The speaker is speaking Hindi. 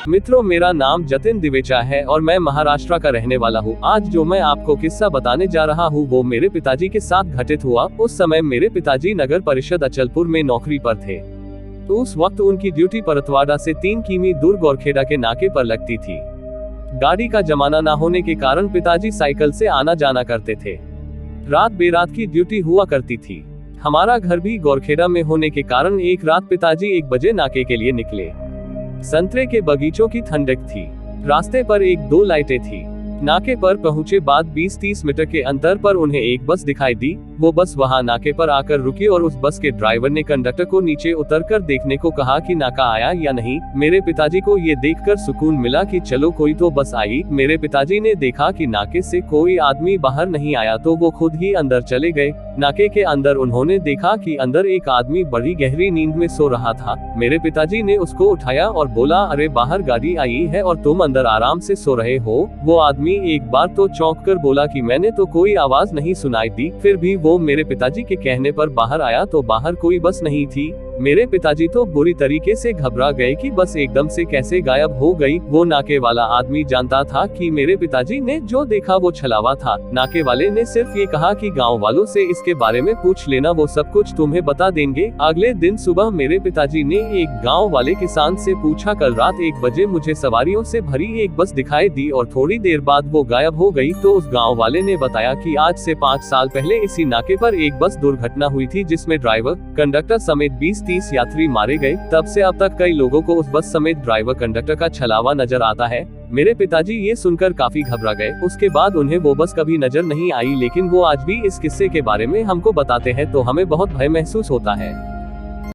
मित्रों, मेरा नाम जतिन दिवेचा है और मैं महाराष्ट्र का रहने वाला हूँ। आज जो मैं आपको किस्सा बताने जा रहा हूँ वो मेरे पिताजी के साथ घटित हुआ। उस समय मेरे पिताजी नगर परिषद अचलपुर में नौकरी पर थे। तो उस वक्त उनकी ड्यूटी परतवाड़ा से 3 किमी दूर गोरखेड़ा के नाके पर लगती थी। गाड़ी का जमाना ना होने के कारण पिताजी साइकिल से आना जाना करते थे। रात बेरात की ड्यूटी हुआ करती थी। हमारा घर भी गोरखेड़ा में होने के कारण एक रात पिताजी 1 बजे नाके के लिए निकले। संतरे के बगीचों की ठंडक थी। रास्ते पर 1-2 लाइटें थी। नाके पर पहुंचे बाद 20-30 मीटर के अंतर पर उन्हें एक बस दिखाई दी। वो बस वहां नाके पर आकर रुकी और उस बस के ड्राइवर ने कंडक्टर को नीचे उतरकर देखने को कहा कि नाका आया या नहीं। मेरे पिताजी को ये देखकर सुकून मिला कि चलो कोई तो बस आई। मेरे पिताजी ने देखा कि नाके से कोई आदमी बाहर नहीं आया तो वो खुद ही अंदर चले गए। नाके के अंदर उन्होंने देखा कि अंदर एक आदमी बड़ी गहरी नींद में सो रहा था। मेरे पिताजी ने उसको उठाया और बोला, अरे बाहर गाड़ी आई है और तुम अंदर आराम से सो रहे हो। वो आदमी एक बार तो चौंक कर बोला कि मैंने तो कोई आवाज नहीं सुनाई दी। फिर भी वो मेरे पिताजी के कहने पर बाहर आया तो बाहर कोई बस नहीं थी। मेरे पिताजी तो बुरी तरीके से घबरा गए कि बस एकदम से कैसे गायब हो गई। वो नाके वाला आदमी जानता था कि मेरे पिताजी ने जो देखा वो छलावा था। नाके वाले ने सिर्फ ये कहा कि गांव वालों से इसके बारे में पूछ लेना, वो सब कुछ तुम्हें बता देंगे। अगले दिन सुबह मेरे पिताजी ने एक गांव वाले किसान से पूछा, कल रात 1 बजे मुझे सवारियों से भरी एक बस दिखाई दी और थोड़ी देर बाद वो गायब हो गई। तो उस गाँव वाले ने बताया कि आज से 5 साल पहले इसी नाके पर एक बस दुर्घटना हुई थी जिसमें ड्राइवर कंडक्टर समेत 20-30 यात्री मारे गए। तब से अब तक कई लोगों को उस बस समेत ड्राइवर कंडक्टर का छलावा नजर आता है। मेरे पिताजी ये सुनकर काफी घबरा गए। उसके बाद उन्हें वो बस कभी नजर नहीं आई, लेकिन वो आज भी इस किस्से के बारे में हमको बताते हैं तो हमें बहुत भय महसूस होता है।